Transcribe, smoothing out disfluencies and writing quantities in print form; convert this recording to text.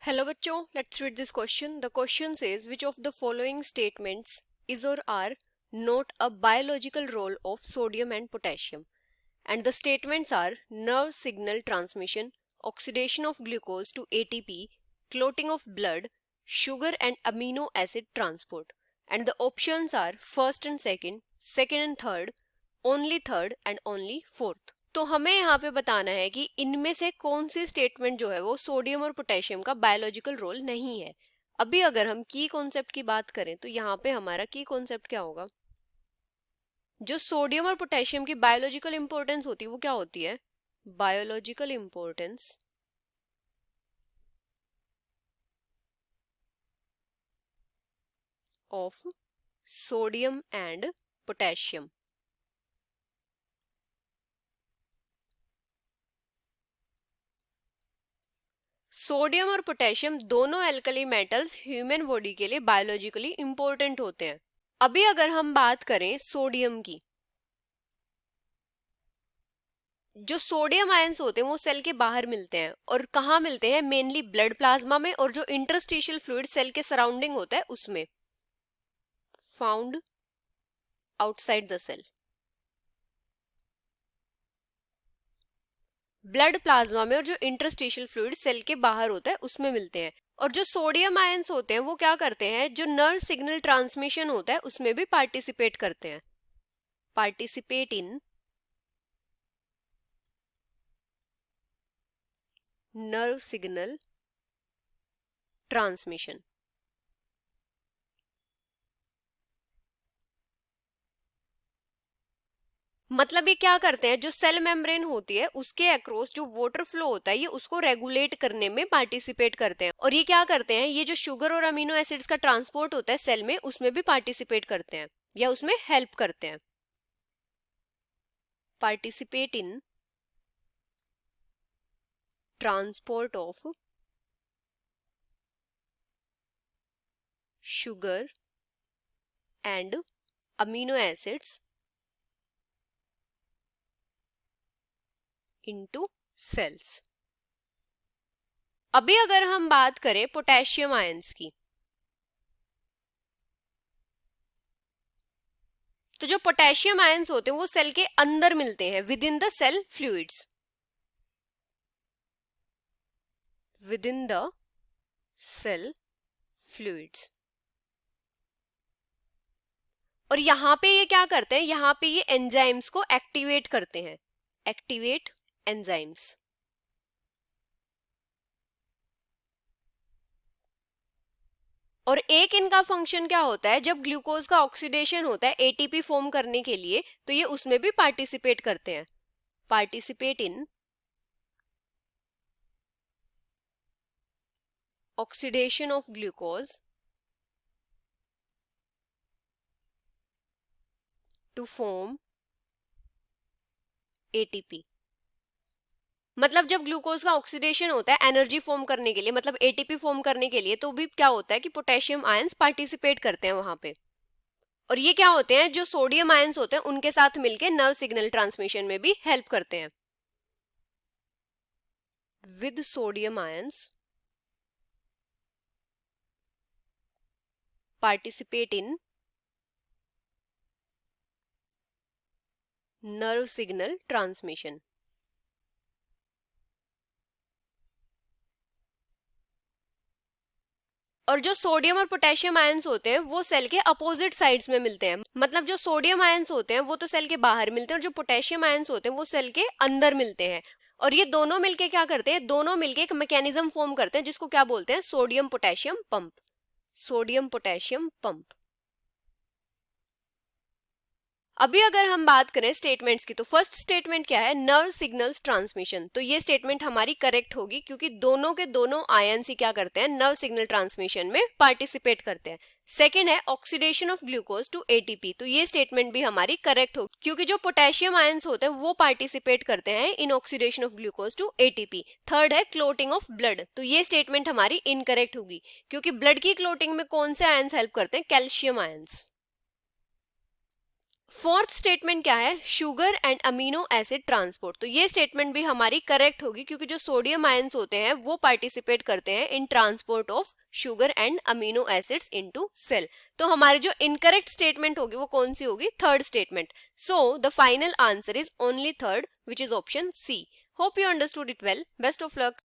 Hello बच्चों, let's read this question. The question says which of the following statements is or are not a biological role of sodium and potassium? And the statements are nerve signal transmission, oxidation of glucose to ATP, clotting of blood, sugar and amino acid transport. And the options are first and second, second and third and only fourth. तो हमें यहाँ पे बताना है कि इनमें से कौन सी स्टेटमेंट जो है वो सोडियम और पोटेशियम का बायोलॉजिकल रोल नहीं है। अभी अगर हम की कॉन्सेप्ट की बात करें तो यहाँ पे हमारा की कॉन्सेप्ट क्या होगा, जो सोडियम और पोटेशियम की बायोलॉजिकल इंपॉर्टेंस होती है वो क्या होती है, biological importance of sodium and potassium. Sodium और पोटेशियम दोनों एल्कली मेटल्स ह्यूमन बॉडी के लिए बायोलॉजिकली इंपॉर्टेंट होते हैं। अभी अगर हम बात करें सोडियम की, जो सोडियम आयंस होते हैं वो सेल के बाहर मिलते हैं और कहाँ मिलते हैं, मेनली ब्लड प्लाज्मा में, और जो इंटरस्टिशियल फ्लूइड सेल के सराउंडिंग होता है उसमें, found outside the cell. Blood plasma में और जो इंटरस्टिशियल फ्लूइड सेल के बाहर होता है उसमें मिलते हैं। और जो सोडियम आयंस होते हैं वो क्या करते हैं, जो नर्व सिग्नल ट्रांसमिशन होता है उसमें भी पार्टिसिपेट करते हैं, पार्टिसिपेट इन नर्व सिग्नल ट्रांसमिशन। मतलब ये क्या करते हैं, जो सेल मेम्ब्रेन होती है उसके अक्रॉस जो वाटर फ्लो होता है ये उसको रेगुलेट करने में पार्टिसिपेट करते हैं। और ये क्या करते हैं, ये जो शुगर और अमीनो एसिड्स का ट्रांसपोर्ट होता है सेल में उसमें भी पार्टिसिपेट करते हैं या उसमें हेल्प करते हैं। Participate in transport of sugar and amino acids into cells। अभी अगर हम बात करें पोटेशियम आयंस की, तो जो पोटेशियम आयंस होते हैं वो सेल के अंदर मिलते हैं, within the cell fluids, within the cell fluids. और यहां पे ये क्या करते हैं, यहां पे ये एंजाइम्स को एक्टिवेट करते हैं, एक्टिवेट एंजाइम्स। और एक इनका फंक्शन क्या होता है, जब ग्लूकोज का ऑक्सीडेशन होता है एटीपी फॉर्म करने के लिए तो ये उसमें भी पार्टिसिपेट करते हैं, participate in oxidation of glucose to form ATP. मतलब जब ग्लूकोज का ऑक्सीडेशन होता है एनर्जी फॉर्म करने के लिए, मतलब एटीपी फॉर्म करने के लिए, तो भी क्या होता है कि पोटेशियम आयंस पार्टिसिपेट करते हैं वहां पे। और ये क्या होते हैं, जो सोडियम आयंस होते हैं उनके साथ मिलके नर्व सिग्नल ट्रांसमिशन में भी हेल्प करते हैं। With sodium ions participate in nerve signal transmission. और जो सोडियम और पोटेशियम आयंस होते हैं वो सेल के अपोजिट साइड्स में मिलते हैं। मतलब जो सोडियम आयंस होते हैं वो तो सेल के बाहर मिलते हैं और जो पोटेशियम आयंस होते हैं वो सेल के अंदर मिलते हैं। और ये दोनों मिलके क्या करते हैं, दोनों मिलके एक मैकेनिज्म फॉर्म करते हैं जिसको क्या बोलते हैं, sodium potassium pump, sodium potassium pump. अभी अगर हम बात करें स्टेटमेंट्स की, तो फर्स्ट स्टेटमेंट क्या है, नर्व सिग्नल्स ट्रांसमिशन। तो ये स्टेटमेंट हमारी करेक्ट होगी क्योंकि दोनों के दोनों आयंस ही क्या करते हैं, नर्व सिग्नल ट्रांसमिशन में पार्टिसिपेट करते हैं। सेकेंड है oxidation of glucose to ATP. तो ये स्टेटमेंट भी हमारी करेक्ट होगी क्योंकि जो पोटेशियम आयंस होते हैं वो पार्टिसिपेट करते हैं in oxidation of glucose to ATP. Third है क्लोटिंग ऑफ ब्लड। तो ये स्टेटमेंट हमारी इनकरेक्ट होगी क्योंकि ब्लड की क्लोटिंग में कौन से आयंस हेल्प करते हैं, कैल्शियम आयंस। फोर्थ स्टेटमेंट क्या है, sugar and amino acid transport. तो ये स्टेटमेंट भी हमारी करेक्ट होगी क्योंकि जो सोडियम आयंस होते हैं वो पार्टिसिपेट करते हैं in transport of sugar and amino acids into cell. तो हमारी जो इनकरेक्ट स्टेटमेंट होगी वो कौन सी होगी, third statement. So the final answer is only third, which is option C. Hope you understood it well. Best of luck.